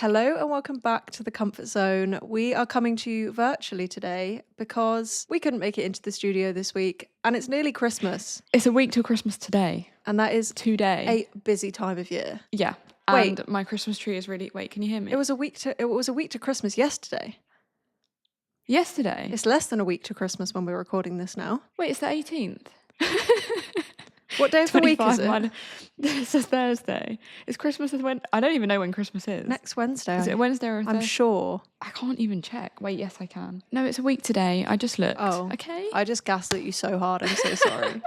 Hello and welcome back to the Comfort Zone. We are coming to you virtually today because we couldn't make it into the studio this week and it's nearly Christmas. It's a week till Christmas today. And that is today. A busy time of year. Yeah. Wait. And my Christmas tree is really... Wait, can you hear me? It was a week to Christmas yesterday. Yesterday? It's less than a week to Christmas when we're recording this now. Wait, it's the 18th. What day of the week is it? It's a Thursday. Is Christmas when? I don't even know when Christmas is. Next Wednesday. Is it Wednesday or Thursday? I'm sure. I can't even check. Wait, yes, I can. No, it's a week today. I just looked. Oh. Okay. I just gaslit you so hard. I'm so sorry.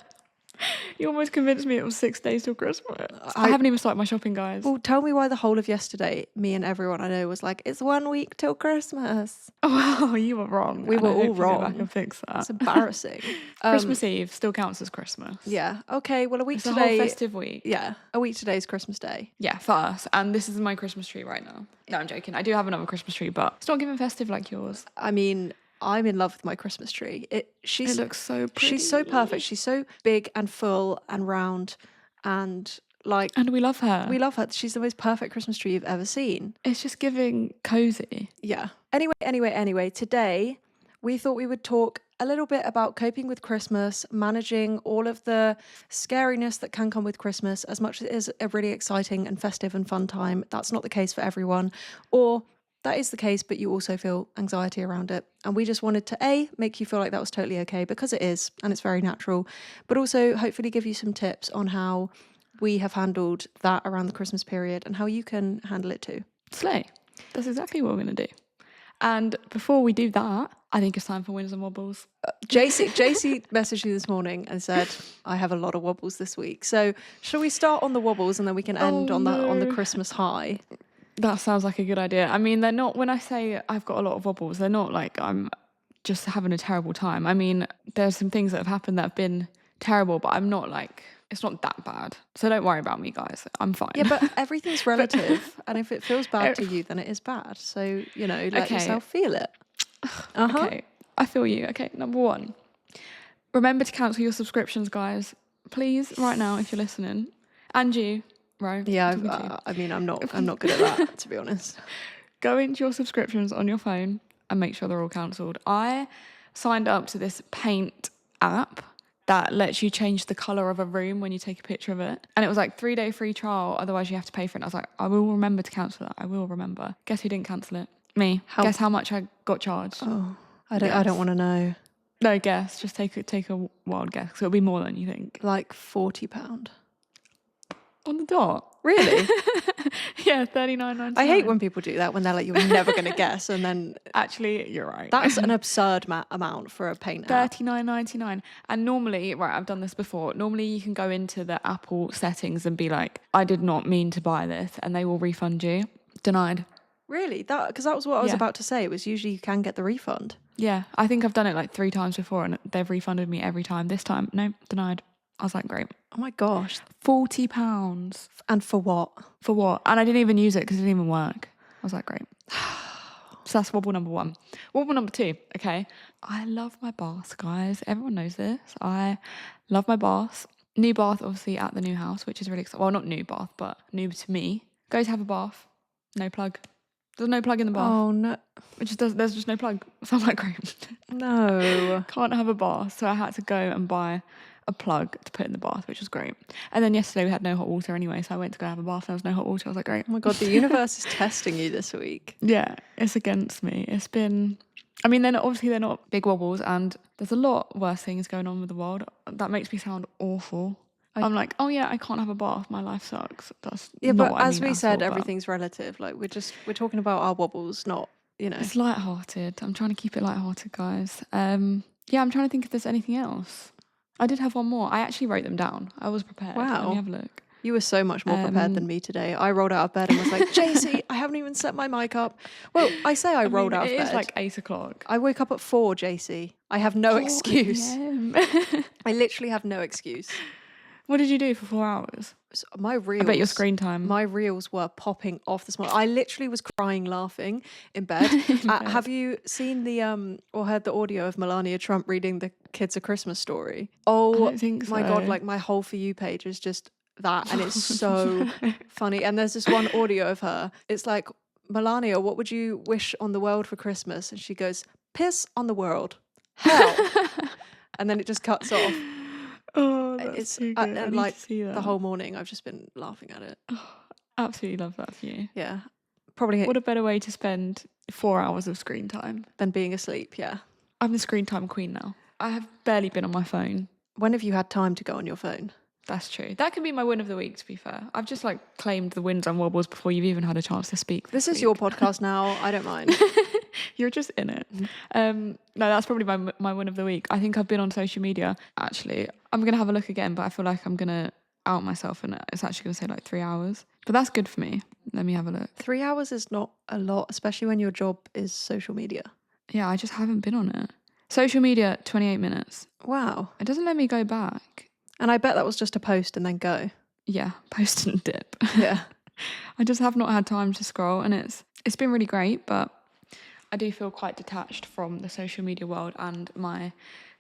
You almost convinced me it was 6 days till Christmas. I haven't even started my shopping, guys. Well, tell me why the whole of yesterday, me and everyone I know was like, it's 1 week till Christmas. Oh, wow, you were wrong. We were all wrong. Go back and fix that. It's embarrassing. Christmas Eve still counts as Christmas. Yeah. Okay. Well, a week It's today. a whole festive week. Yeah. A week today is Christmas Day. Yeah, for us. And this is my Christmas tree right now. No, I'm joking. I do have another Christmas tree, but it's not giving festive like yours. I mean, I'm in love with my Christmas tree. It looks so pretty. She's so perfect. She's so big and full and round and like... And we love her. We love her. She's the most perfect Christmas tree you've ever seen. It's just giving cozy. Yeah. Anyway, today we thought we would talk a little bit about coping with Christmas, managing all of the scariness that can come with Christmas. As much as it is a really exciting and festive and fun time, that's not the case for everyone. Or that is the case, but you also feel anxiety around it. And we just wanted to, make you feel like that was totally okay, because it is, and it's very natural, but also hopefully give you some tips on how we have handled that around the Christmas period and how you can handle it too. Slay. That's exactly what we're going to do. And before we do that, I think it's time for Wins and Wobbles. JC messaged me this morning and said, I have a lot of wobbles this week. So shall we start on the wobbles and then we can end on the Christmas high? That sounds like a good idea. I mean, they're not, when I say I've got a lot of wobbles, they're not like I'm just having a terrible time. I mean, there's some things that have happened that have been terrible, but I'm not like, it's not that bad. So don't worry about me, guys. I'm fine. Yeah, but everything's relative. And if it feels bad to you, then it is bad. So, let yourself feel it. Okay, I feel you. Okay, number 1. Remember to cancel your subscriptions, guys. Please, right now, if you're listening. And you. Right. Yeah, I mean, I'm not good at that, to be honest. Go into your subscriptions on your phone and make sure they're all cancelled. I signed up to this Paint app that lets you change the colour of a room when you take a picture of it. And it was like 3-day free trial, otherwise you have to pay for it. And I was like, I will remember to cancel that. I will remember. Guess who didn't cancel it? Me. Guess how much I got charged? Oh, I don't want to know. No, guess. Just take a wild guess, because it'll be more than you think. Like £40. On the dot. Really? Yeah, $39.99. I hate when people do that, when they're like, you're never going to guess, and then... Actually, you're right. That's an absurd amount for a Paint app. $39.99. And normally, right, I've done this before, normally you can go into the Apple settings and be like, I did not mean to buy this, and they will refund you. Denied. Really? Because that was what I was about to say. It was usually you can get the refund. Yeah, I think I've done it like 3 times before, and they've refunded me every time. This time, no, denied. I was like, great. Oh my gosh. £40. And for what? For what? And I didn't even use it because it didn't even work. I was like, great. So that's wobble number 1. Wobble number 2, okay. I love my bath, guys. Everyone knows this. I love my bath. New bath, obviously, at the new house, which is really exciting. Well, not new bath, but new to me. Go to have a bath. No plug. There's no plug in the bath. Oh, no. There's just no plug. So I'm like, great. No. Can't have a bath. So I had to go and buy a plug to put in the bath, which was great. And then yesterday we had no hot water anyway, so I went to go have a bath and there was no hot water. I was like, great. Oh my God, the universe is testing you this week. Yeah, it's against me. It's been... I mean, they're not big wobbles, and there's a lot worse things going on with the world. That makes me sound awful. I'm like, oh yeah, I can't have a bath. My life sucks. That's not but what I as mean we said, all, everything's relative. Like we're talking about our wobbles, not, It's lighthearted. I'm trying to keep it lighthearted, guys. Yeah, I'm trying to think if there's anything else. I did have one more. I actually wrote them down. I was prepared. Wow. Let me have a look. You were so much more prepared than me today. I rolled out of bed and was like, JC, I haven't even set my mic up. Well, I say I rolled out of bed. It is like 8 o'clock. I woke up at 4, JC. I have no excuse. I literally have no excuse. What did you do for 4 hours? So my reels... I bet your screen time. My reels were popping off this morning. I literally was crying laughing in bed. Have you seen or heard the audio of Melania Trump reading the kids a Christmas story? Oh, I don't think so. My God, like my whole For You page is just that, and it's so funny. And there's this one audio of her. It's like Melania, what would you wish on the world for Christmas? And she goes, piss on the world. Hell. And then it just cuts off. Oh, that's It's too good. I need like to see that. the whole morning I've just been laughing at it. Oh, absolutely love that for you. Yeah. Probably What a better way to spend 4 hours of screen time. than being asleep, yeah. I'm the screen time queen now. I have barely been on my phone. When have you had time to go on your phone? That's true. That could be my win of the week, to be fair. I've just like claimed the wins and wobbles before you've even had a chance to speak. This is week. your podcast now. I don't mind. You're just in it. No, that's probably my win of the week. I think I've been on social media. Actually, I'm going to have a look again, but I feel like I'm going to out myself and it's actually going to say like 3 hours. But that's good for me. Let me have a look. 3 hours is not a lot, especially when your job is social media. Yeah, I just haven't been on it. Social media, 28 minutes. Wow. It doesn't let me go back. And I bet that was just a post and then go. Yeah, post and dip. Yeah. I just have not had time to scroll and it's been really great, but I do feel quite detached from the social media world and my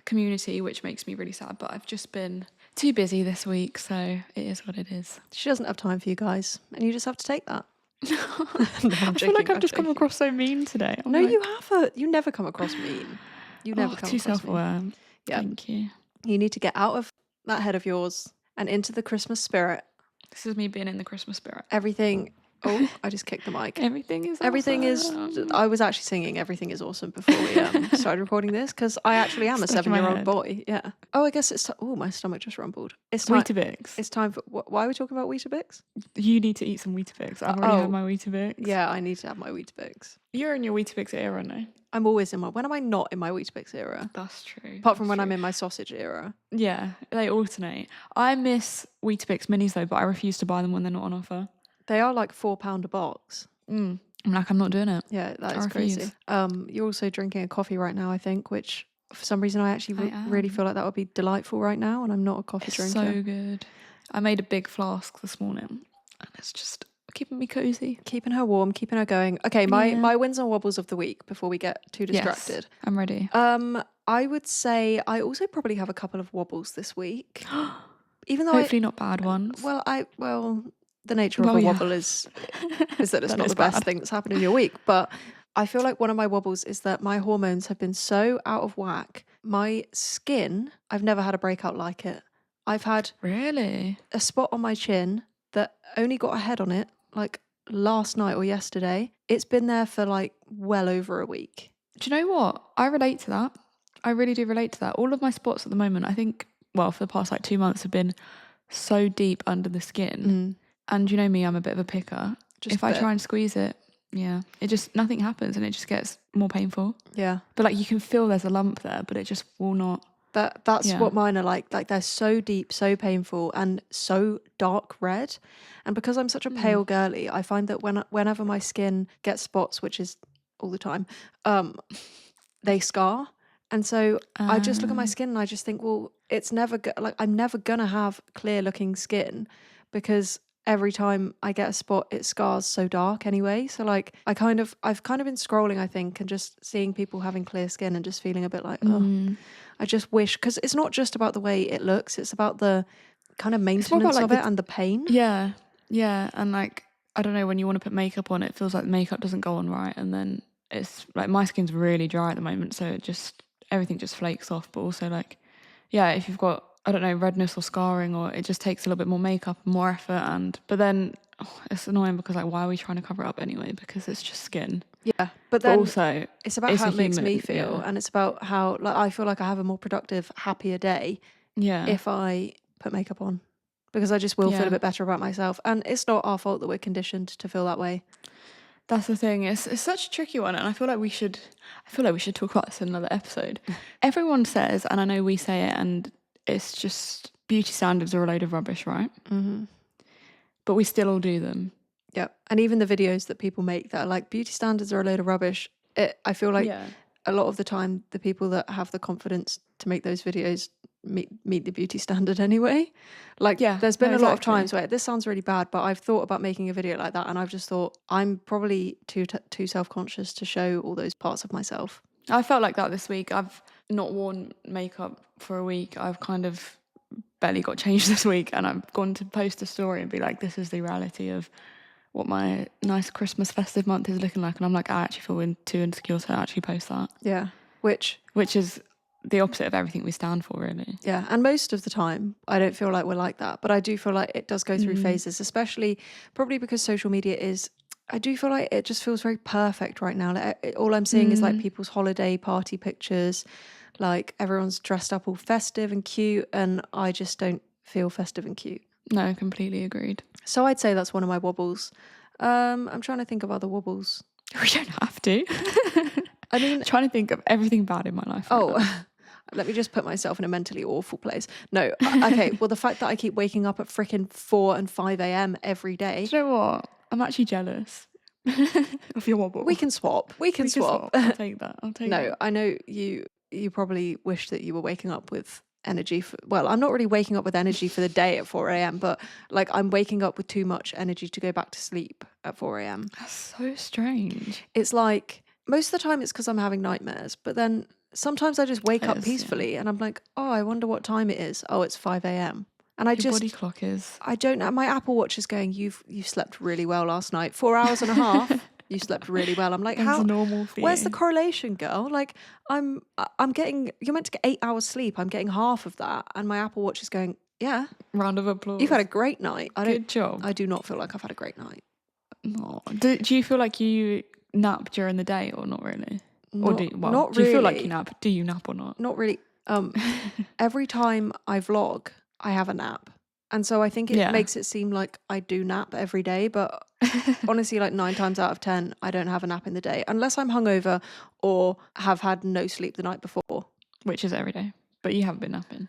community, which makes me really sad. But I've just been too busy this week, so it is what it is. She doesn't have time for you guys, and you just have to take that. No, I feel like I've just come across so mean today. No, you haven't. You never come across mean. You never come too across self-aware. mean. Yeah. Thank you. You need to get out of that head of yours and into the Christmas spirit. This is me being in the Christmas spirit. Everything. Oh, I just kicked the mic. Everything is I was actually singing Everything is Awesome before we started recording this because I actually am a Stuck in my 7-year-old head. boy. Yeah. Oh, I guess it's oh, my stomach just rumbled. It's time. Weetabix. It's time for why are we talking about Weetabix? You need to eat some Weetabix. I've already had my Weetabix. Yeah, I need to have my Weetabix. You're in your Weetabix era, no? I'm always in my. When am I not in my Weetabix era? That's true. Apart from when I'm in my sausage era. Yeah, they alternate. I miss Weetabix minis though, but I refuse to buy them when they're not on offer. They are like £4 a box. I'm like, I'm not doing it. Yeah, that is crazy. You're also drinking a coffee right now, I think, which for some reason I actually really feel like that would be delightful right now, and I'm not a coffee drinker. So good. I made a big flask this morning, and it's just keeping me cozy, keeping her warm, keeping her going. Okay, my wins and wobbles of the week before we get too distracted. Yes, I'm ready. I would say I also probably have a couple of wobbles this week, even though hopefully not bad ones. Well, the nature of a wobble is that it's not the best thing that's happened in your week. But I feel like one of my wobbles is that my hormones have been so out of whack. My skin, I've never had a breakout like it. I've had really a spot on my chin that only got a head on it like last night or yesterday. It's been there for like well over a week. Do you know what? I relate to that. I really do relate to that. All of my spots at the moment, I think, well, for the past like 2 months have been so deep under the skin. And you know me, I'm a bit of a picker. If I try and squeeze it, it just, nothing happens and it just gets more painful. Yeah. But like you can feel there's a lump there, but it just will not. That's what mine are like. Like they're so deep, so painful and so dark red. And because I'm such a pale girly, I find that whenever my skin gets spots, which is all the time, they scar. And so I just look at my skin and I just think, well, it's never I'm never gonna have clear looking skin because every time I get a spot, it scars so dark anyway. So like I've kind of been scrolling, I think, and just seeing people having clear skin and just feeling a bit like, oh, I just wish, because it's not just about the way it looks, it's about the kind of maintenance of it and the pain. Yeah. And like, I don't know, when you want to put makeup on, it feels like the makeup doesn't go on right. And then it's like, my skin's really dry at the moment. So everything just flakes off. But also like, yeah, if you've got, I don't know, redness or scarring, or it just takes a little bit more makeup and more effort. But then it's annoying because like, why are we trying to cover it up anyway? Because it's just skin. Yeah. But then also it's about how it makes me feel. And it's about how like I feel like I have a more productive, happier day if I put makeup on. Because I just will feel a bit better about myself. And it's not our fault that we're conditioned to feel that way. That's the thing. It's such a tricky one, and I feel like we should talk about this in another episode. Everyone says, and I know we say it, and it's just beauty standards are a load of rubbish, right? Mm-hmm. But we still all do them. Yeah. And even the videos that people make that are like beauty standards are a load of rubbish. I feel like a lot of the time the people that have the confidence to make those videos meet the beauty standard anyway. Like there's been a lot of times where this sounds really bad, but I've thought about making a video like that and I've just thought I'm probably too self-conscious to show all those parts of myself. I felt like that this week. I've not worn makeup for a week. I've kind of barely got changed this week, and I've gone to post a story and be like, this is the reality of what my nice Christmas festive month is looking like, and I'm like, I actually feel too insecure to actually post that. Yeah. Which is the opposite of everything we stand for, really. Yeah, and most of the time, I don't feel like we're like that, but I do feel like it does go through phases, especially probably because social media is. I do feel like it just feels very perfect right now. Like all I'm seeing is like people's holiday party pictures, like everyone's dressed up all festive and cute, and I just don't feel festive and cute. No, completely agreed. So I'd say that's one of my wobbles. I'm trying to think of other wobbles. We don't have to. I mean, I'm trying to think of everything bad in my life. Right now. Let me just put myself in a mentally awful place. No, okay. Well, the fact that I keep waking up at freaking 4 and 5 a.m. every day. Do you know what? I'm actually jealous of your wobble. We can swap. We can swap. I'll take that. I'll take that. No, I know you probably wish that you were waking up with energy. Well, I'm not really waking up with energy for the day at 4 a.m., but like I'm waking up with too much energy to go back to sleep at 4 a.m. That's so strange. It's like most of the time it's because I'm having nightmares, but then sometimes I just wake up peacefully and I'm like, oh, I wonder what time it is. Oh, it's 5 a.m. And I Your body clock is. I don't know. My Apple Watch is going, you slept really well last night. 4 hours and a half. You slept really well. I'm like, That's how normal for where's you. the correlation, girl? Like I'm getting, you're meant to get 8 hours sleep. I'm getting half of that. And my Apple Watch is going, yeah. Round of applause. You've had a great night. Good job. I do not feel like I've had a great night. No. Do you feel like you nap during the day or not really? Not, do not you really. feel like you nap? Do you nap or not? Not really. Every time I vlog, I have a nap. And so I think it makes it seem like I do nap every day, but honestly, like 9 times out of 10, I don't have a nap in the day unless I'm hungover or have had no sleep the night before. Which is every day, but you haven't been napping.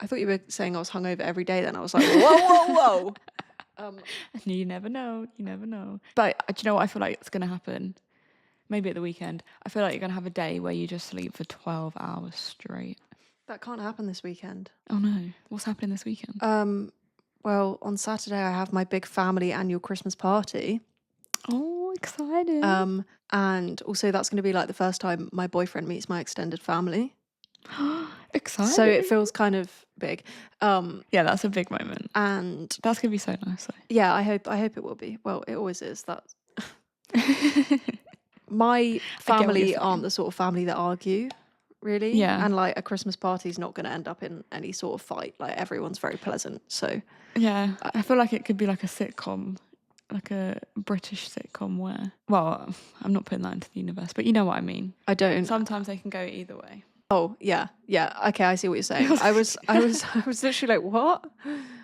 I thought you were saying I was hungover every day then. I was like, whoa. You never know. You never know. But do you know what I feel like it's going to happen? Maybe at the weekend. I feel like you're going to have a day where you just sleep for 12 hours straight. That can't happen this weekend. Oh no. What's happening this weekend? Well, on Saturday I have my big family annual Christmas party. Oh, exciting. And also that's going to be like the first time my boyfriend meets my extended family. Exciting. So it feels kind of big. Yeah, that's a big moment. And that's going to be so nice though. Yeah, I hope it will be. Well, it always is. That's my family aren't the sort of family that argue, really. Yeah. And like a Christmas party is not going to end up in any sort of fight. Like everyone's very pleasant. So yeah, I feel like it could be like a sitcom, like a British sitcom where, well, I'm not putting that into the universe, but you know what I mean. I don't. Sometimes they can go either way. Oh yeah. Okay, I see what you're saying. I was literally like, what?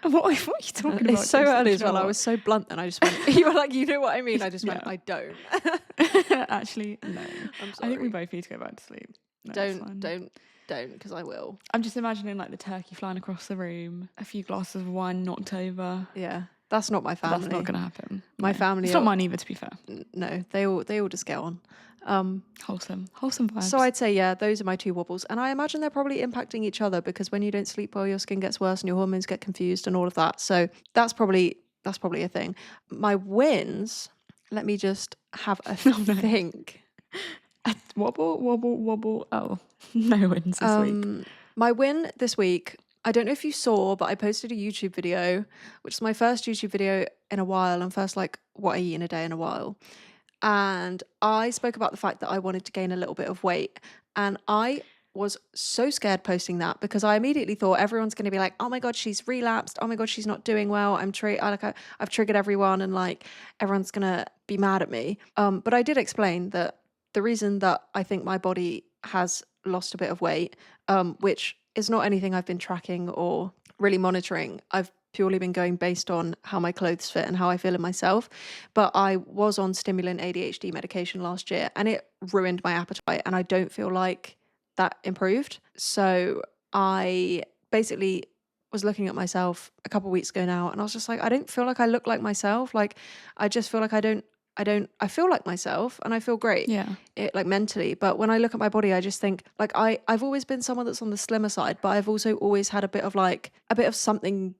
What are you talking about? It's so early as well. I was so blunt, and I just went. You were like, you know what I mean? I just went. I don't. Actually, no. I'm sorry. I think we both need to go back to sleep. No, don't, because I will. I'm just imagining like the turkey flying across the room, a few glasses of wine knocked over. Yeah, that's not my family. That's not going to happen. My family. It's not mine either, to be fair. No, they all just get on. Wholesome vibes. So I'd say, yeah, those are my 2 wobbles. And I imagine they're probably impacting each other because when you don't sleep well, your skin gets worse and your hormones get confused and all of that. So that's probably a thing. My wins, let me just have a think. Wobble. Oh, no wins this week. My win this week, I don't know if you saw, but I posted a YouTube video, which is my first YouTube video in a while and first like what I eat in a day in a while. And I spoke about the fact that I wanted to gain a little bit of weight. And I was so scared posting that because I immediately thought everyone's going to be like, oh my God, she's relapsed. Oh my God, she's not doing well. I've triggered everyone and like everyone's going to be mad at me. But I did explain that the reason that I think my body has lost a bit of weight, which is not anything I've been tracking or really monitoring. I've purely been going based on how my clothes fit and how I feel in myself. But I was on stimulant ADHD medication last year and it ruined my appetite and I don't feel like that improved. So I basically was looking at myself a couple of weeks ago now and I was just like, I don't feel like I look like myself. Like I just feel like I feel like myself and I feel great. Yeah. Like mentally. But when I look at my body, I just think like I've always been someone that's on the slimmer side, but I've also always had a bit of something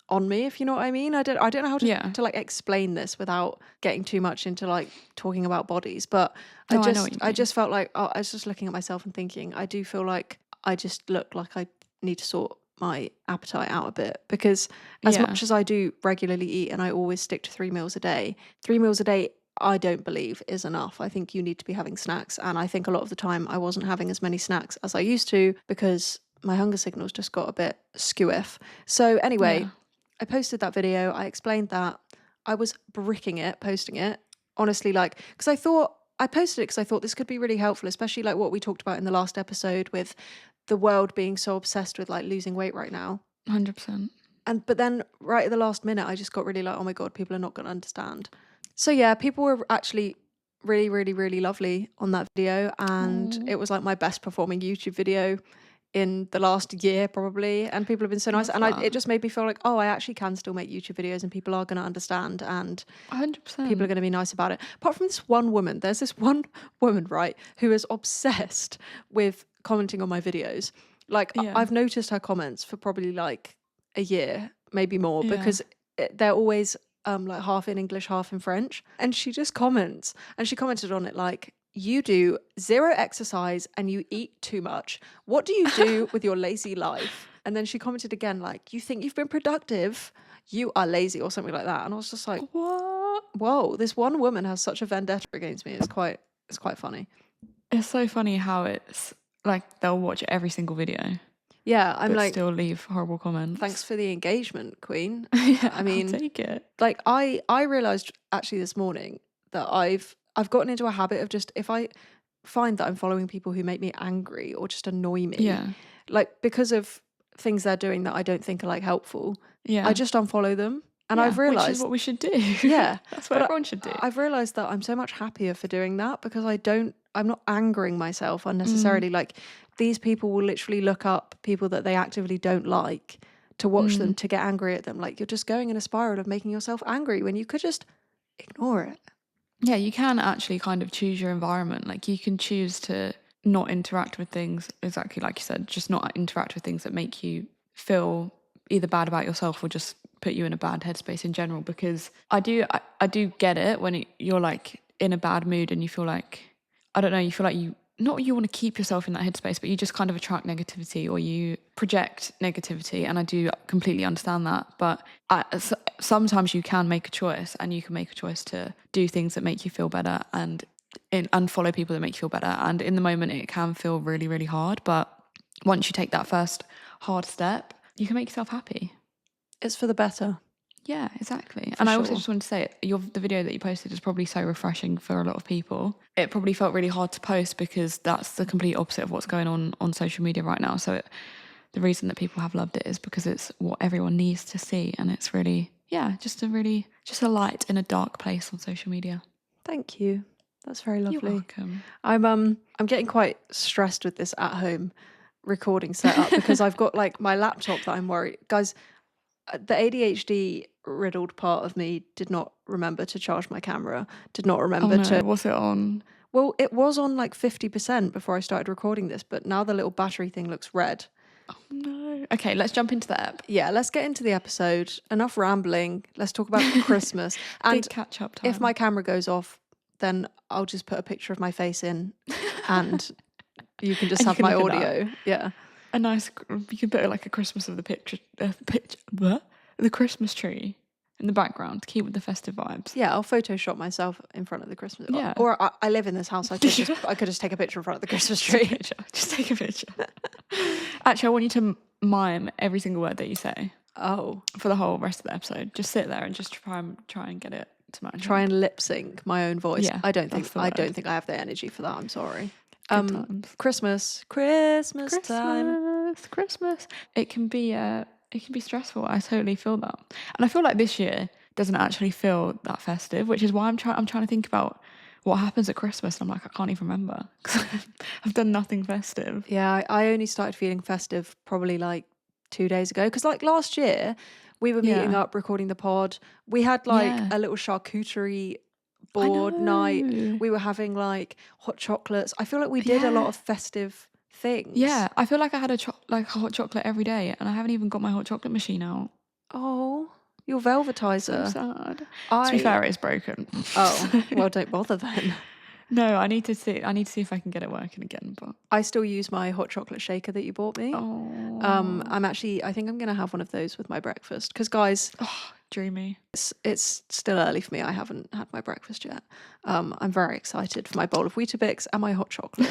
on me, if you know what I mean. I don't know how to like explain this without getting too much into like talking about bodies. But I just felt like I was just looking at myself and thinking, I do feel like I just look like I need to sort my appetite out a bit, because as Yeah. much as I do regularly eat and I always stick to 3 meals a day, 3 meals a day I don't believe is enough. I think you need to be having snacks, and I think a lot of the time I wasn't having as many snacks as I used to because my hunger signals just got a bit skewiff. So anyway, Yeah. I posted that video, I explained that. I was bricking it posting it, honestly, like, because I posted it because I thought this could be really helpful, especially like what we talked about in the last episode with the world being so obsessed with like losing weight right now. 100%. But then right at the last minute, I just got really like, oh my God, people are not going to understand. So yeah, people were actually really, really, really lovely on that video. And it was like my best performing YouTube video in the last year probably. And people have been so nice. And it just made me feel like, oh, I actually can still make YouTube videos and people are going to understand. And 100%. people are going to be nice about it. Apart from this one woman, there's this one woman, right, who is obsessed with commenting on my videos. Like, Yeah. I've noticed her comments for probably like a year, maybe more, Yeah. because they're always like half in English, half in French. And she just comments, and she commented on it like, you do 0 exercise and you eat too much. What do you do with your lazy life? And then she commented again like, you think you've been productive? You are lazy, or something like that. And I was just like, What? whoa, this one woman has such a vendetta against me. It's quite funny. It's so funny how it's like they'll watch every single video. Yeah, I'm but like, still leave horrible comments. thanks for the engagement, Queen. Yeah, I mean, I'll take it. like I realized actually this morning that I've gotten into a habit of just, if I find that I'm following people who make me angry or just annoy me, Yeah. like because of things they're doing that I don't think are like helpful, Yeah. I just unfollow them. And Yeah, I've realized, which is what we should do. Yeah, That's what everyone should do. I've realized that I'm so much happier for doing that, because I'm not angering myself unnecessarily. Like, these people will literally look up people that they actively don't like to watch them, to get angry at them. Like, you're just going in a spiral of making yourself angry when you could just ignore it. Yeah, you can actually kind of choose your environment. Like, you can choose to not interact with things, exactly like you said, just not interact with things that make you feel either bad about yourself or just put you in a bad headspace in general. Because I do get it when you're like in a bad mood and you feel like, I don't know, you feel like you want to keep yourself in that headspace, but you just kind of attract negativity or you project negativity. And I do completely understand that. But sometimes you can make a choice, and you can make a choice to do things that make you feel better and follow people that make you feel better. And in the moment, it can feel really, really hard. But once you take that first hard step, you can make yourself happy. It's for the better. Yeah, exactly. And I also just want to say, the video that you posted is probably so refreshing for a lot of people. It probably felt really hard to post because that's the complete opposite of what's going on social media right now. So the reason that people have loved it is because it's what everyone needs to see. And it's really, just a light in a dark place on social media. Thank you. That's very lovely. You're welcome. I'm getting quite stressed with this at home recording setup because I've got like my laptop that I'm worried. Guys, the ADHD riddled part of me did not remember to charge my camera, did not remember to... Was it on? Well, it was on like 50% before I started recording this, but now the little battery thing looks red. Oh no. Okay, let's jump into the app. Yeah, let's get into the episode. Enough rambling. Let's talk about Christmas. And big catch up time. If my camera goes off, then I'll just put a picture of my face in and you can just have my audio. Yeah. A nice, you could put like a Christmas of the the Christmas tree in the background to keep with the festive vibes. Yeah, I'll Photoshop myself in front of the Christmas. Yeah. Or I live in this house. I could just take a picture in front of the Christmas tree. Just take a picture. Actually, I want you to mime every single word that you say. Oh. For the whole rest of the episode. Just sit there and just try and get it to match. Try and lip sync my own voice. Yeah, I don't think I have the energy for that. I'm sorry. Christmas time. Christmas. It can be stressful. I totally feel that. And I feel like this year doesn't actually feel that festive, which is why I'm trying to think about what happens at Christmas. And I'm like, I can't even remember because I've done nothing festive. Yeah, I only started feeling festive probably like 2 days ago. Because like last year, we were meeting up, recording the pod. We had like a little charcuterie board night. We were having like hot chocolates. I feel like we did a lot of festive things. Yeah, I feel like I had a hot chocolate every day, and I haven't even got my hot chocolate machine out. Oh, your velvetizer. So sad. To be fair, it's broken. Oh, well, don't bother then. No, I need to see if I can get it working again. But I still use my hot chocolate shaker that you bought me. I think I'm going to have one of those with my breakfast because, guys, dreamy. it's still early for me. I haven't had my breakfast yet. I'm very excited for my bowl of Weetabix and my hot chocolate.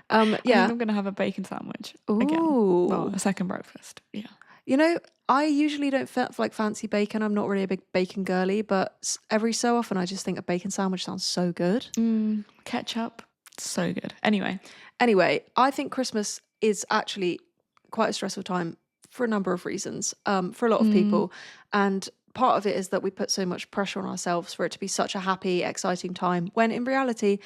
I think I'm going to have a bacon sandwich again. Ooh. A second breakfast. Yeah. You know, I usually don't like fancy bacon. I'm not really a big bacon girly, but every so often I just think a bacon sandwich sounds so good. Ketchup, so good. Anyway, I think Christmas is actually quite a stressful time for a number of reasons, for a lot of people. And part of it is that we put so much pressure on ourselves for it to be such a happy, exciting time, when in reality,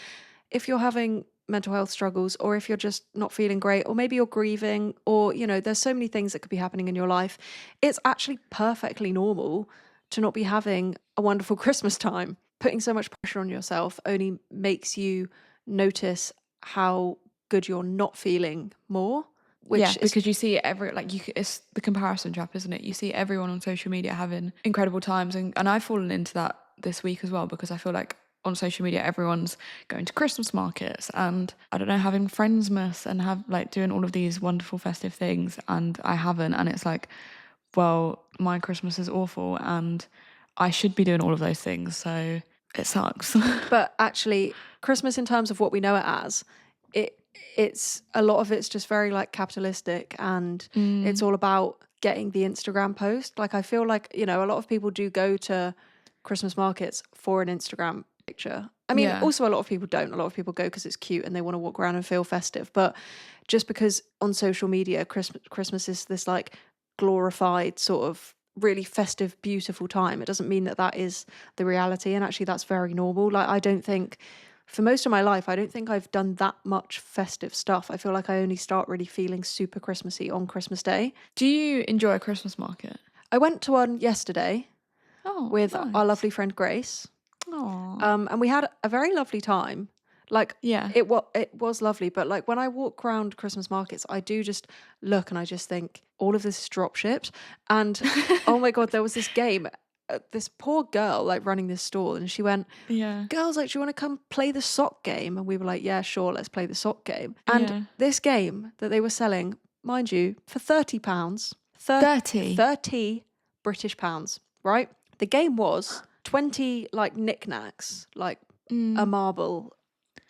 if you're having mental health struggles, or if you're just not feeling great, or maybe you're grieving, or, you know, there's so many things that could be happening in your life, it's actually perfectly normal to not be having a wonderful Christmas time. Putting so much pressure on yourself only makes you notice how good you're not feeling more. Because you see it's the comparison trap, isn't it? You see everyone on social media having incredible times, and I've fallen into that this week as well, because I feel like on social media everyone's going to Christmas markets and, I don't know, having Friendsmas and doing all of these wonderful festive things, and I haven't, and it's like, well, my Christmas is awful and I should be doing all of those things, so it sucks. But actually, Christmas, in terms of what we know it as, it's a lot of it's just very like capitalistic, and it's all about getting the Instagram post. Like, I feel like, you know, a lot of people do go to Christmas markets for an Instagram picture. I mean, also a lot of people don't. A lot of people go because it's cute and they want to walk around and feel festive. But just because on social media, Christmas is this like glorified sort of really festive, beautiful time, it doesn't mean that that is the reality. And actually, that's very normal. Like, I don't think, for most of my life, I don't think I've done that much festive stuff. I feel like I only start really feeling super Christmassy on Christmas Day. Do you enjoy a Christmas market? I went to one yesterday with nice. our lovely friend Grace. And we had a very lovely time. Like, it was lovely, but like when I walk around Christmas markets, I do just look and I just think all of this is drop shipped. And oh my God, there was this game, this poor girl like running this stall, and she went, girls, like, do you want to come play the sock game? And we were like, yeah, sure, let's play the sock game. And this game that they were selling, mind you, for £30, 30 British pounds, right? The game was 20 like knickknacks, like a marble,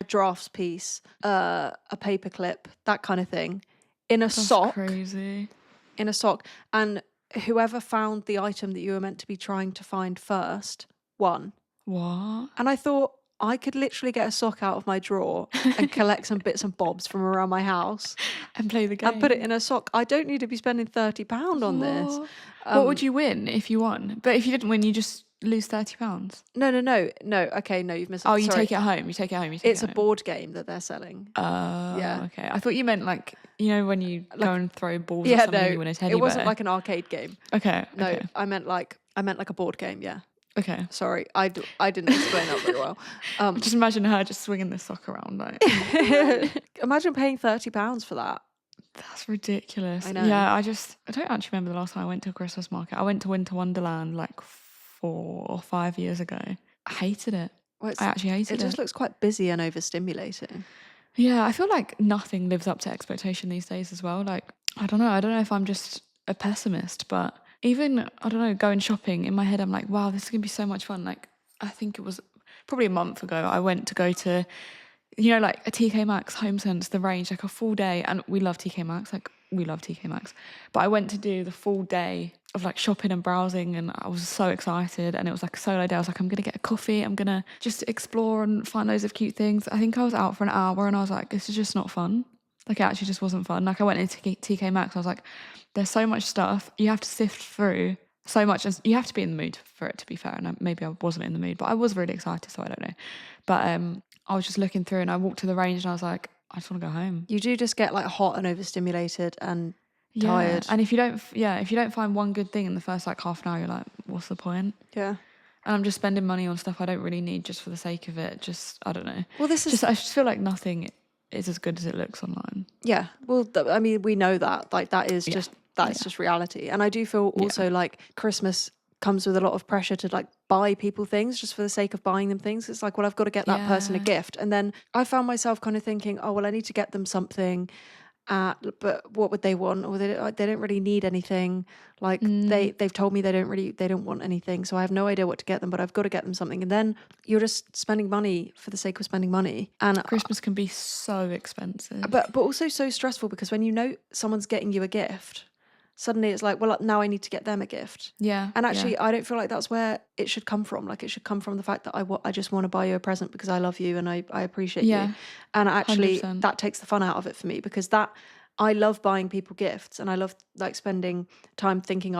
a drafts piece, a paperclip, that kind of thing, in a sock. Crazy. In a sock. And whoever found the item that you were meant to be trying to find first won. What? And I thought, I could literally get a sock out of my drawer and collect some bits and bobs from around my house and play the game and put it in a sock. I don't need to be spending £30 on this. What would you win if you won? But if you didn't win, you just lose £30. No. Okay, no, you've missed. Oh, you take it home. It's a board game that they're selling. Yeah. Okay. I thought you meant like, you know, when you go and throw balls or something, you win a teddy bear. It wasn't like an arcade game. Okay. No, okay. I meant like a board game. Yeah. Okay. Sorry, I didn't explain that very well. Just imagine her just swinging the sock around. Like. Imagine paying £30 for that. That's ridiculous. I know. Yeah, I don't actually remember the last time I went to a Christmas market. I went to Winter Wonderland like 4 or 5 years ago. I hated it. I actually hated it. It just looks quite busy and overstimulating. Yeah, I feel like nothing lives up to expectation these days as well. Like, I don't know if I'm just a pessimist, but even, I don't know, going shopping, in my head I'm like, wow, this is going to be so much fun. Like, I think it was probably a month ago, I went to go to, you know, like a TK Maxx, Home Sense, the range, like a full day. And we love TK Maxx, like we love TK Maxx. But I went to do the full day of like shopping and browsing, and I was so excited. And it was like a solo day. I was like, I'm going to get a coffee. I'm going to just explore and find loads of cute things. I think I was out for an hour and I was like, this is just not fun. Like, it actually just wasn't fun. Like, I went into TK Maxx, I was like, there's so much stuff. You have to sift through so much. And you have to be in the mood for it, to be fair. And maybe I wasn't in the mood, but I was really excited, so I don't know. But I was just looking through and I walked to the range and I was like, I just want to go home. You do just get like hot and overstimulated and tired. And if you don't find one good thing in the first like half an hour, you're like, what's the point? Yeah. And I'm just spending money on stuff I don't really need just for the sake of it. Just, I don't know. Well, I just feel like nothing is as good as it looks online. Yeah. Well, I mean, we know that. Like, that is just, just reality. And I do feel also like Christmas comes with a lot of pressure to like buy people things just for the sake of buying them things. It's like, well, I've got to get that person a gift. And then I found myself kind of thinking, oh, well, I need to get them something. But what would they want? Or they don't really need anything. Like they've told me they don't want anything. So I have no idea what to get them, but I've got to get them something. And then you're just spending money for the sake of spending money. And Christmas can be so expensive. but also so stressful, because when you know someone's getting you a gift, suddenly it's like, well, now I need to get them a gift. Yeah. And actually, I don't feel like that's where it should come from. Like, it should come from the fact that I just want to buy you a present because I love you and I appreciate you. And actually, 100%. that takes the fun out of it for me, because I love buying people gifts, and I love like spending time thinking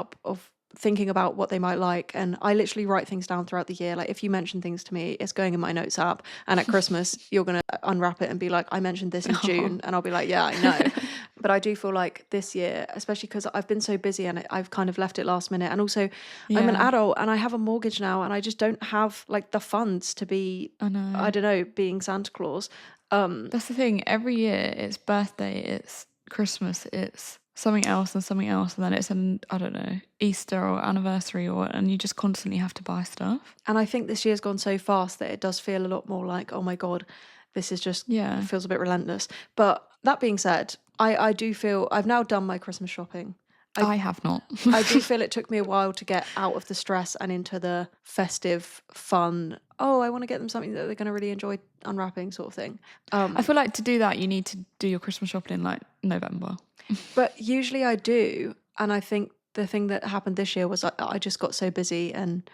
about what they might like. And I literally write things down throughout the year. Like, if you mention things to me, it's going in my notes app, and at Christmas you're going to unwrap it and be like, I mentioned this in June, and I'll be like, yeah, I know. But I do feel like this year, especially because I've been so busy and I've kind of left it last minute, and also I'm an adult and I have a mortgage now, and I just don't have like the funds to be, I don't know, being Santa Claus. That's the thing, every year it's birthday, it's Christmas, it's something else and something else, and then it's I don't know, Easter or anniversary, and you just constantly have to buy stuff. And I think this year's gone so fast that it does feel a lot more like, oh my God, this is just, it feels a bit relentless. But that being said, I do feel I've now done my Christmas shopping. I have not. I do feel it took me a while to get out of the stress and into the festive, fun, oh, I want to get them something that they're going to really enjoy unwrapping sort of thing. I feel like to do that, you need to do your Christmas shopping in like November. But usually I do. And I think the thing that happened this year was I just got so busy and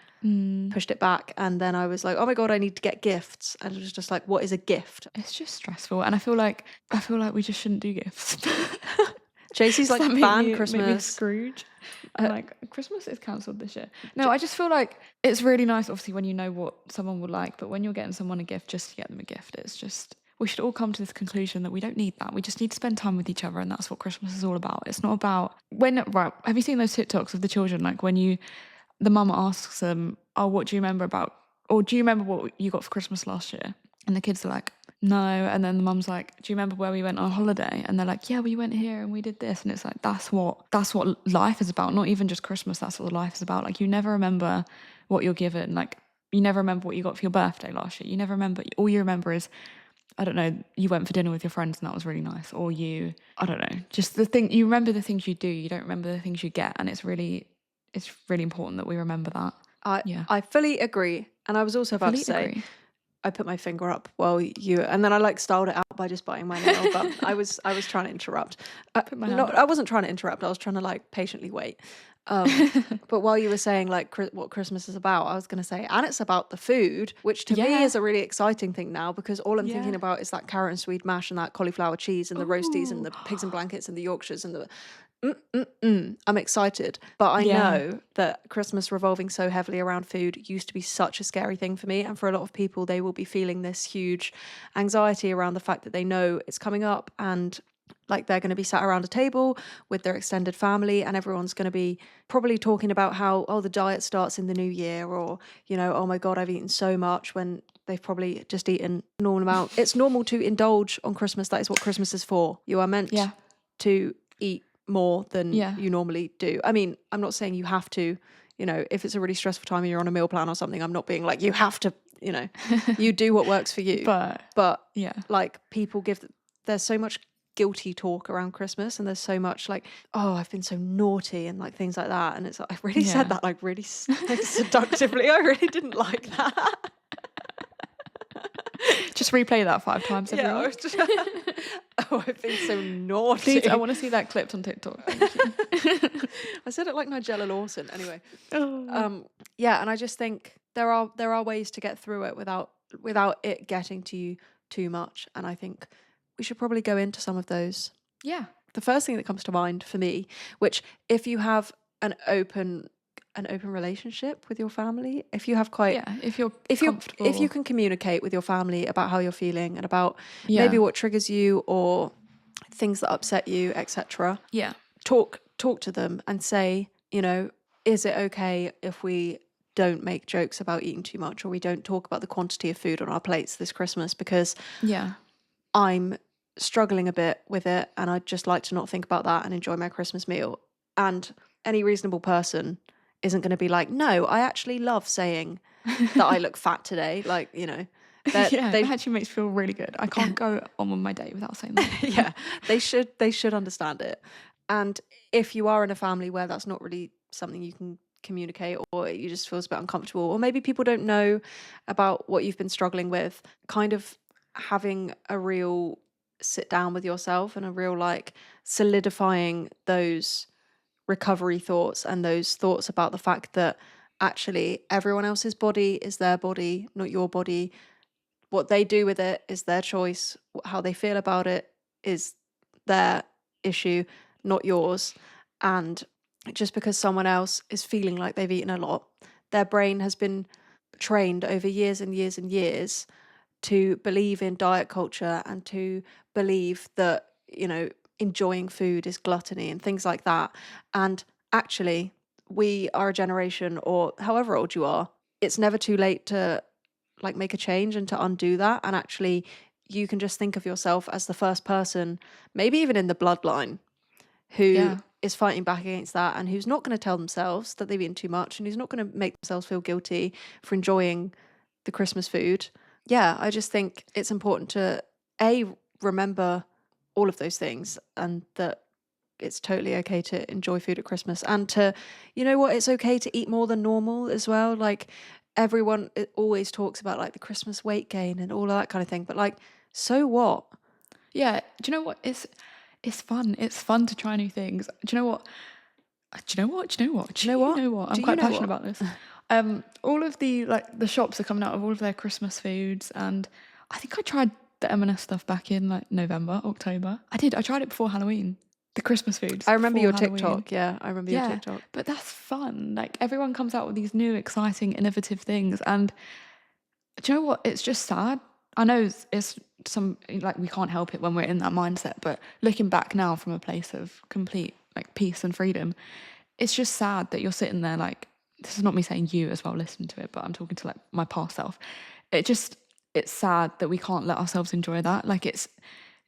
pushed it back. And then I was like, oh my God, I need to get gifts. And it was just like, what is a gift? It's just stressful. And I feel like we just shouldn't do gifts. JC's like, ban Christmas. Make me Scrooge. And like, Christmas is cancelled this year. No, I just feel like it's really nice, obviously, when you know what someone would like, but when you're getting someone a gift just to get them a gift, it's just, we should all come to this conclusion that we don't need that. We just need to spend time with each other, and that's what Christmas is all about. It's not about have you seen those TikToks of the children, like when the mum asks them, oh, what do you remember about, or do you remember what you got for Christmas last year? And the kids are like, no. And then the mum's like, do you remember where we went on holiday? And they're like, yeah, we went here and we did this. And it's like, that's what life is about. Not even just Christmas. That's what life is about. Like, you never remember what you're given. Like, you never remember what you got for your birthday last year. You never remember. All you remember is, I don't know, you went for dinner with your friends and that was really nice. Or I don't know, just you remember the things you do. You don't remember the things you get. And it's really important that we remember that. I fully agree. And I was also about to say, I put my finger up while and then I like styled it out by just biting my nail, but I was trying to interrupt. I wasn't trying to interrupt. I was trying to like patiently wait. But while you were saying like what Christmas is about, I was going to say, and it's about the food, which to me is a really exciting thing now, because all I'm thinking about is that carrot and swede mash and that cauliflower cheese and the roasties and the pigs and blankets and the Yorkshires and the I'm excited, but I know that Christmas revolving so heavily around food used to be such a scary thing for me, and for a lot of people they will be feeling this huge anxiety around the fact that they know it's coming up, and like they're going to be sat around a table with their extended family and everyone's going to be probably talking about how, oh, the diet starts in the new year, or, you know, oh my God, I've eaten so much, when they've probably just eaten a normal amount. It's normal to indulge on Christmas. That is what Christmas is for. You are meant to eat more than you normally do. I mean, I'm not saying you have to, you know, if it's a really stressful time and you're on a meal plan or something, I'm not being like, you have to, you know, you do what works for you. But like, people there's so much guilty talk around Christmas, and there's so much like, oh, I've been so naughty and like things like that. And it's like, I really said that like really like, seductively. I really didn't like that. Just replay that 5 times, everyone. Oh, I've been so naughty. Please, I want to see that clipped on TikTok. Thank you. I said it like Nigella Lawson. Anyway, and I just think there are ways to get through it without it getting to you too much. And I think we should probably go into some of those. Yeah. The first thing that comes to mind for me, which if you have an open relationship with your family, if you have if you can communicate with your family about how you're feeling and about maybe what triggers you or things that upset you, etc. Talk to them and say, you know, is it okay if we don't make jokes about eating too much, or we don't talk about the quantity of food on our plates this Christmas, because I'm struggling a bit with it and I'd just like to not think about that and enjoy my Christmas meal. And any reasonable person isn't going to be like, no, I actually love saying that I look fat today. Like, you know, that Yeah, they that actually makes me feel really good. I can't go on with my day without saying that. yeah, they should understand it. And if you are in a family where that's not really something you can communicate, or you just feels a bit uncomfortable, or maybe people don't know about what you've been struggling with, kind of having a real sit down with yourself and a real like solidifying those recovery thoughts and those thoughts about the fact that actually everyone else's body is their body, not your body. What they do with it is their choice. How they feel about it is their issue, not yours. And just because someone else is feeling like they've eaten a lot, their brain has been trained over years and years and years to believe in diet culture and to believe that, you know, enjoying food is gluttony and things like that. And actually, we are a generation, or however old you are, it's never too late to like make a change and to undo that. And actually, you can just think of yourself as the first person, maybe even in the bloodline, who Yeah. is fighting back against that, and who's not going to tell themselves that they've eaten too much, and who's not going to make themselves feel guilty for enjoying the Christmas food. Yeah, I just think it's important to remember all of those things, and that it's totally okay to enjoy food at Christmas, and to, you know what, it's okay to eat more than normal as well. Like, everyone always talks about like the Christmas weight gain and all of that kind of thing, but like, so what? Yeah. Do you know what? It's fun. It's fun to try new things. Do you know what? Do you know what? Do you know what? Do you know what? I'm Do you quite know passionate what? about this. All of the like the shops are coming out of all of their Christmas foods, and I think I tried the M&S stuff back in like November, October. I did. I tried it before Halloween. The Christmas foods I remember before your Halloween. TikTok. Yeah, I remember your Yeah, TikTok. but that's fun. Like everyone comes out with these new, exciting, innovative things, and do you know what? It's just sad. I know it's some like we can't help it when we're in that mindset, but looking back now from a place of complete like peace and freedom, it's just sad that you're sitting there like this is not me saying you as well, listen to it, but I'm talking to like my past self. It's sad that we can't let ourselves enjoy that. Like it's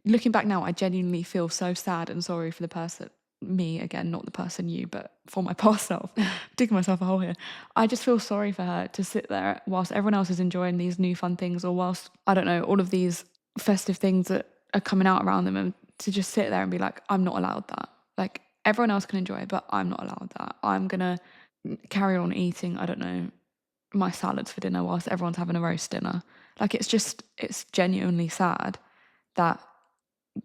looking back now, I genuinely feel so sad and sorry for the person, me again, not the person you, but for my past self, digging myself a hole here. I just feel sorry for her to sit there whilst everyone else is enjoying these new fun things, or whilst, I don't know, all of these festive things that are coming out around them, and to just sit there and be like, I'm not allowed that. Like everyone else can enjoy it, but I'm not allowed that. I'm going to carry on eating, I don't know, my salads for dinner whilst everyone's having a roast dinner. Like it's genuinely sad that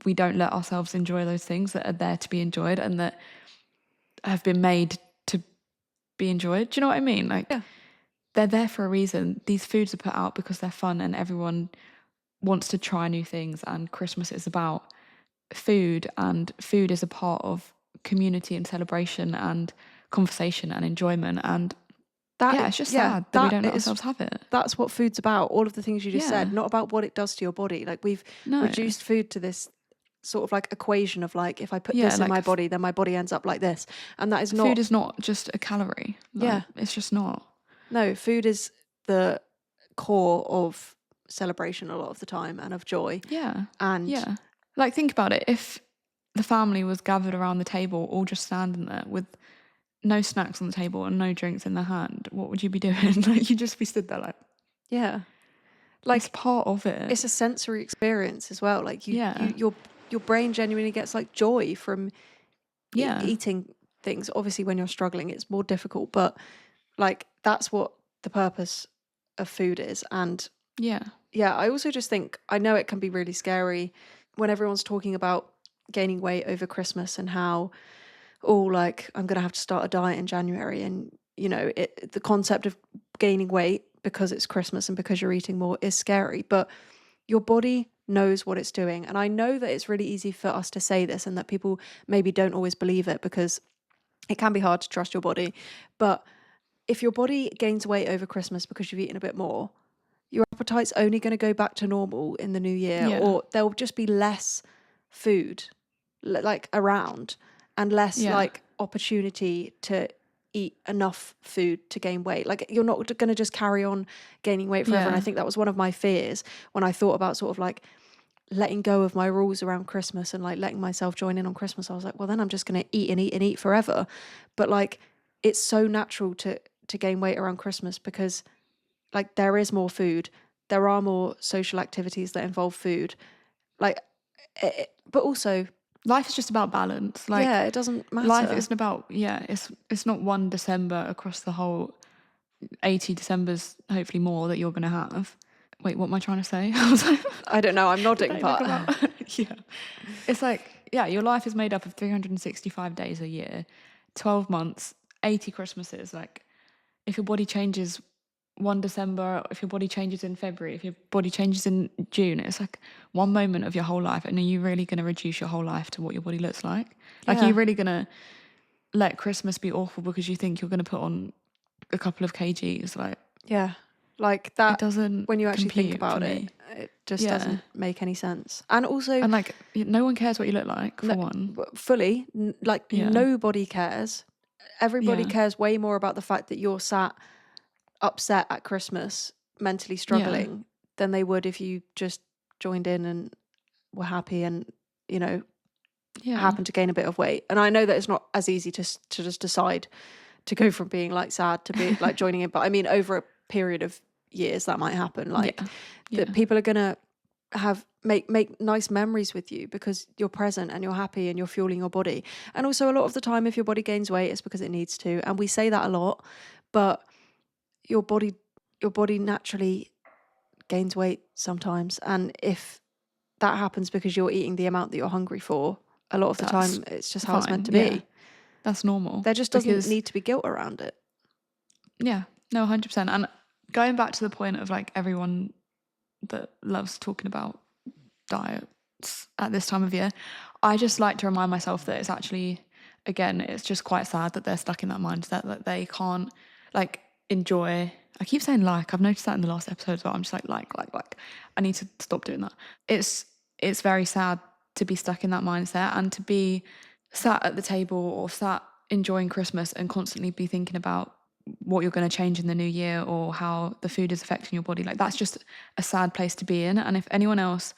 we don't let ourselves enjoy those things that are there to be enjoyed and that have been made to be enjoyed. Do you know what I mean? Like Yeah. they're there for a reason. These foods are put out because they're fun and everyone wants to try new things, and Christmas is about food, and food is a part of community and celebration and conversation and enjoyment, and yeah, it's just sad that we that don't let is ourselves have it. that's what food's about. All of the things you just Yeah. said, not about what it does to your body. Like, we've No. reduced food to this sort of like equation of like, if I put Yeah, this in like my body, then my body ends up like this. And that is food not, is not just a calorie. yeah, Like it's just not. no, food is the core of celebration a lot of the time, and of joy. Yeah. And Yeah. Like think about it. If the family was gathered around the table, all just standing there with no snacks on the table and no drinks in their hand, what would you be doing? Like you'd just be stood there like yeah, it's like, part of it. it's a sensory experience as well. Like, Yeah. your brain genuinely gets like joy from Yeah. eating things. Obviously, when you're struggling, it's more difficult, but like, that's what the purpose of food is. And Yeah. yeah, I also just think, I know it can be really scary when everyone's talking about gaining weight over Christmas, and how, oh, like, I'm going to have to start a diet in January. And, you know, the concept of gaining weight because it's Christmas and because you're eating more is scary, but your body knows what it's doing. And I know that it's really easy for us to say this, and that people maybe don't always believe it, because it can be hard to trust your body. But if your body gains weight over Christmas because you've eaten a bit more, your appetite's only going to go back to normal in the new year, Yeah. or there'll just be less food like around, and less Yeah. like opportunity to eat enough food to gain weight. Like, you're not going to just carry on gaining weight forever. And I Yeah. think that was one of my fears when I thought about sort of like letting go of my rules around Christmas and like letting myself join in on Christmas. I was like, well, then I'm just going to eat and eat and eat forever. But like, it's so natural to gain weight around Christmas because like there is more food, there are more social activities that involve food, like but also Life is just about balance. Like, yeah, it doesn't life matter. isn't about, it's not one December across the whole 80 Decembers, hopefully more, that you're going to have. Wait, what am I trying to say? I was like, I don't know, I'm did nodding, they look but about? Yeah. It's like, yeah, your life is made up of 365 days a year, 12 months, 80 Christmases. Like, if your body changes 1 December, if your body changes in February, if your body changes in June, it's like one moment of your whole life. And are you really going to reduce your whole life to what your body looks like? Like, are yeah, you really going to let Christmas be awful because you think you're going to put on a couple of kgs? Like, yeah, like it that. doesn't When you actually think compute for about it, me. it just Yeah. doesn't make any sense. And also, And like, no one cares what you look like, no, for one. fully, like Yeah. nobody cares. Everybody Yeah. cares way more about the fact that you're sat upset at Christmas, mentally Yeah. struggling, than they would if you just joined in and were happy and, you know, Yeah. happened to gain a bit of weight. And I know that it's not as easy to just decide to go from being like sad to be like joining in, but I mean over a period of years that might happen. Like Yeah. that Yeah. people are gonna have make nice memories with you because you're present and you're happy and you're fueling your body. And also a lot of the time if your body gains weight it's because it needs to. And we say that a lot, but your body your body naturally gains weight sometimes. And if that happens because you're eating the amount that you're hungry for, a lot of the That's time it's just how it's meant fine. to Yeah. be. That's normal There just doesn't because, need to be guilt around it. yeah, no, 100%. And going back to the point of like everyone that loves talking about diets at this time of year, I just like to remind myself that it's actually, again, it's just quite sad that they're stuck in that mindset that they can't like enjoy. I keep saying like, I've noticed that in the last episode as well. I'm just like. I need to stop doing that. It's very sad to be stuck in that mindset and to be sat at the table or sat enjoying Christmas and constantly be thinking about what you're going to change in the new year or how the food is affecting your body. Like, that's just a sad place to be in. And if anyone else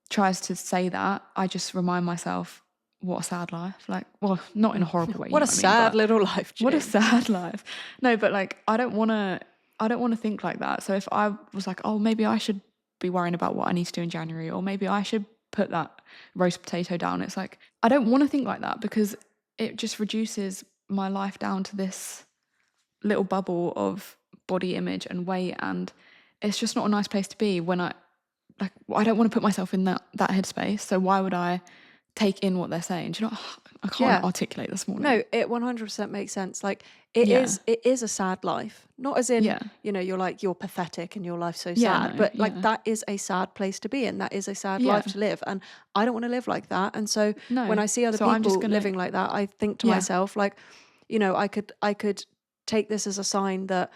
tries to say that, I just remind myself, what a sad life. Like, well, not in a horrible way, you What know a what I mean? sad But little life, what a Jane. sad life. No, but like, I don't want to think like that. So if I was like, oh, maybe I should be worrying about what I need to do in January, or maybe I should put that roast potato down. It's like, I don't want to think like that because it just reduces my life down to this little bubble of body image and weight. And it's just not a nice place to be when I don't want to put myself in that headspace. So why would I take in what they're saying? Do you know, I can't Yeah. articulate this morning. No, it 100% makes sense. Like Yeah. it is a sad life. Not as in, Yeah. you're like you're pathetic and your life's so Yeah, sad, no, but like yeah. that is a sad place to be in. That is a sad Yeah. life to live and I don't want to live like that. And so when No. I see other So I'm just people gonna, living like that, I think to yeah. myself like, I could take this as a sign that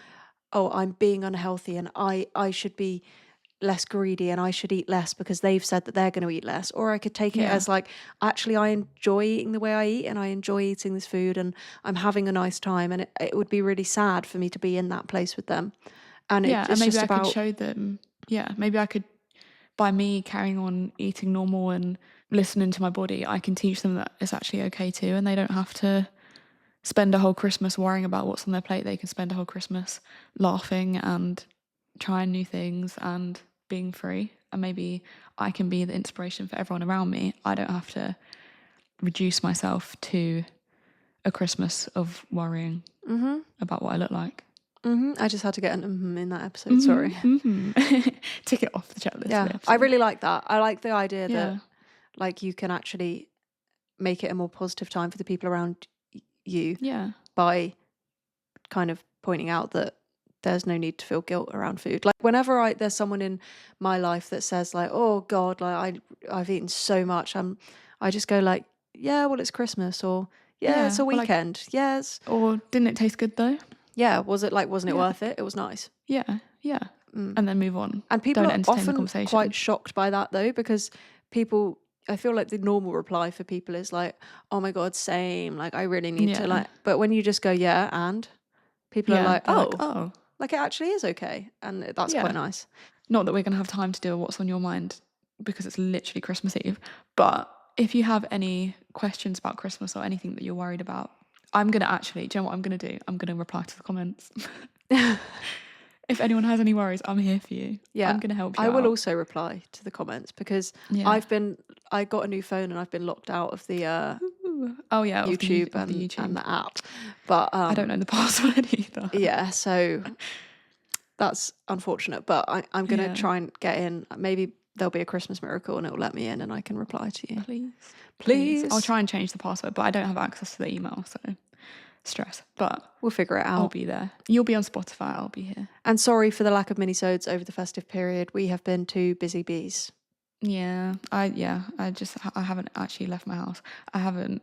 oh, I'm being unhealthy and I should be less greedy and I should eat less because they've said that they're going to eat less. Or I could take it Yeah. as like, actually, I enjoy eating the way I eat and I enjoy eating this food and I'm having a nice time. And it would be really sad for me to be in that place with them. And Yeah. And it's maybe just I could about, show them, yeah, maybe I could, by me carrying on eating normal and listening to my body, I can teach them that it's actually okay too. And they don't have to spend a whole Christmas worrying about what's on their plate. They can spend a whole Christmas laughing and trying new things and being free. And maybe I can be the inspiration for everyone around me. I don't have to reduce myself to a Christmas of worrying about what I look like. I just had to get an in that episode. Sorry. Tick it off the checklist. Yeah, I really like that. I like the idea that Yeah. like you can actually make it a more positive time for the people around you Yeah. by kind of pointing out that there's no need to feel guilt around food. Like whenever there's someone in my life that says like, oh God, like I've eaten so much, I just go like, yeah, well it's Christmas, or yeah, it's Yeah. a Or like, weekend. Yes. or didn't it taste good though? Yeah. Wasn't it Yeah. worth it? It was nice. Yeah. Yeah. And then move on. And people Don't are entertain the often conversation. quite shocked by that though, because people, I feel like the normal reply for people is like, oh my God, same. Like I really need to Yeah. but when you just go, yeah, and people are Yeah. like, They're like, oh, oh, like it actually is okay. And that's yeah. quite nice. Not that we're going to have time to do a what's on your mind because it's literally Christmas Eve. But if you have any questions about Christmas or anything that you're worried about, I'm going to actually, do you know what I'm going to do? I'm going to reply to the comments. If anyone has any worries, I'm here for you. Yeah, I'm going to help you I will out. also reply to the comments because Yeah. I got a new phone and I've been locked out of the Oh yeah, of the YouTube YouTube. and the app. But I don't know the password either. yeah, so that's unfortunate. But I'm gonna Yeah. try and get in. Maybe there'll be a Christmas miracle and it'll let me in and I can reply to you. Please. I'll Please. try and change the password, but I don't have access to the email, so stress. But We'll figure it I'll out. be there. You'll be on Spotify. I'll be here. And sorry for the lack of minisodes over the festive period. We have been two busy bees. Yeah. I haven't actually left my house. I haven't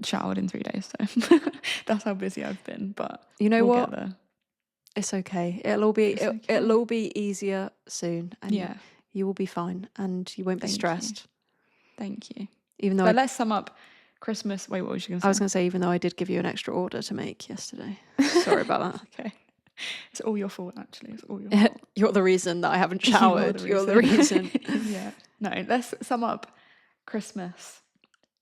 showered in 3 days, so that's how busy I've been. But You know we'll what? get there. It's okay. It'll all be easier soon, and Yeah. you will be fine, and you won't be stressed. Thank you. Even though But let's sum up Christmas. Wait, what was you going to say? I was going to say, even though I did give you an extra order to make yesterday. Sorry about that. Okay. It's all your fault, actually. It's all your fault. You're the reason that I haven't showered. You're the reason. Yeah. No, let's sum up Christmas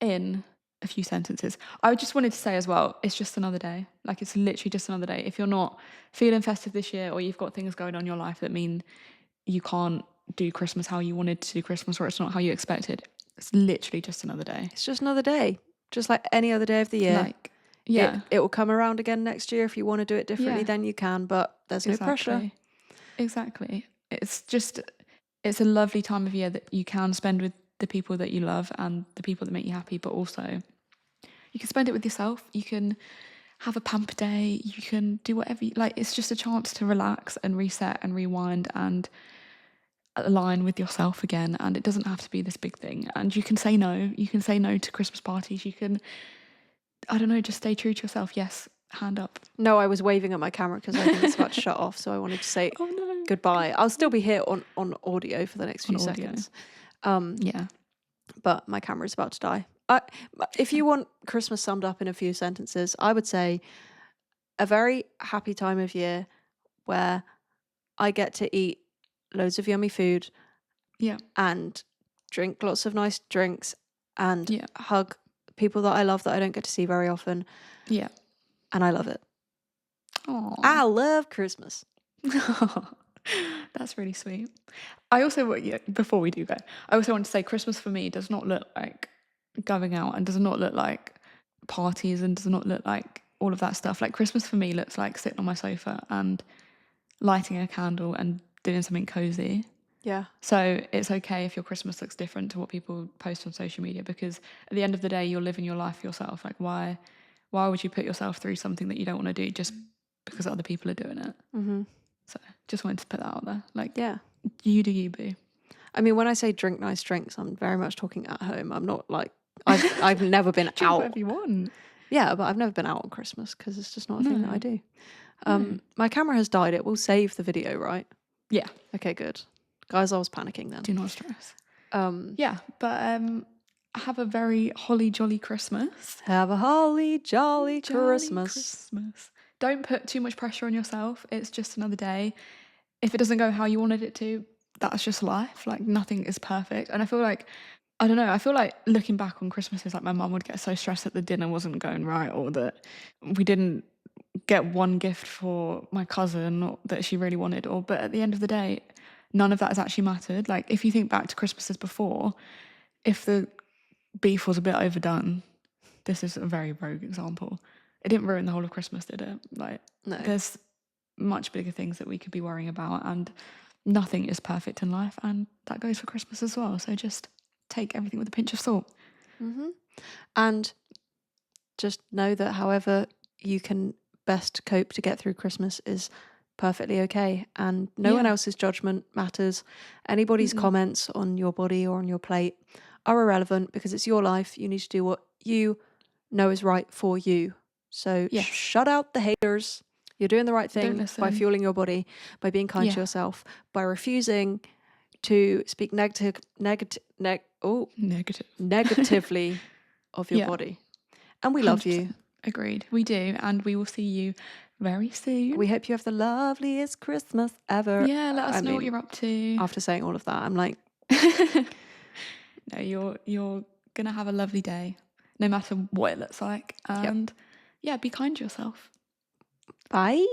in a few sentences. I just wanted to say as well, it's just another day. Like, it's literally just another day. If you're not feeling festive this year, or you've got things going on in your life that mean you can't do Christmas how you wanted to do Christmas, or it's not how you expected, it's literally just another day. It's just another day. Just like any other day of the year. Like, yeah. It will come around again next year. If you want to do it differently, Yeah. then you can, but there's no pressure. Exactly. It's a lovely time of year that you can spend with the people that you love and the people that make you happy, but also you can spend it with yourself. You can have a pamper day. You can do whatever you like. It's just a chance to relax and reset and rewind and align with yourself again. And it doesn't have to be this big thing. And you can say no. You can say no to Christmas parties. You can, I don't know, just stay true to yourself. Yes, hand up. No, I was waving at my camera because I think it's about to shut off, so I wanted to say goodbye. I'll still be here on audio for the next few seconds. Yeah. But my camera's about to die. If you want Christmas summed up in a few sentences, I would say a very happy time of year where I get to eat loads of yummy food. Yeah. And drink lots of nice drinks and Yeah. hug people that I love that I don't get to see very often. Yeah. And I love it. Aww. I love Christmas. That's really sweet. I also, before we do go, I also want to say Christmas for me does not look like going out and does not look like parties and does not look like all of that stuff. Like, Christmas for me looks like sitting on my sofa and lighting a candle and doing something cozy. Yeah. So it's okay if your Christmas looks different to what people post on social media, because at the end of the day, you're living your life yourself. Like, why would you put yourself through something that you don't want to do just because other people are doing it? Mm-hmm. So just wanted to put that out there. Like, yeah, you do you, boo. I mean, when I say drink nice drinks, I'm very much talking at home. I'm not like I've never been Drink out. whatever you want. Yeah, but I've never been out on Christmas because it's just not a thing that I do. My camera has died. It will save the video, right? Yeah. Okay, good. Guys, I was panicking then. Do not stress. Yeah, but have a very holly jolly Christmas. Have a holly jolly Christmas. Don't put too much pressure on yourself. It's just another day. If it doesn't go how you wanted it to, that's just life. Like, nothing is perfect. And I feel like, I don't know, I feel like looking back on Christmases, like, my mum would get so stressed that the dinner wasn't going right, or that we didn't get one gift for my cousin that she really wanted, but at the end of the day, none of that has actually mattered. Like, if you think back to Christmases before, if the beef was a bit overdone, this is a very rogue example, it didn't ruin the whole of Christmas, did it? Like, no. There's much bigger things that we could be worrying about, and nothing is perfect in life, and that goes for Christmas as well. So just take everything with a pinch of salt. Mm-hmm. And just know that however you can best cope to get through Christmas is perfectly okay, and no one else's judgment matters. Anybody's comments on your body or on your plate are irrelevant, because it's your life. You need to do what you know is right for you. So shut out the haters. You're doing the right thing by fueling your body, by being kind to yourself, by refusing to speak negatively of your body. And we love 100%. You. Agreed. We do. And we will see you very soon. We hope you have the loveliest Christmas ever. Yeah, let us know what you're up to. After saying all of that, I'm like... No, you're going to have a lovely day, no matter what it looks like. And yeah, be kind to yourself. Bye.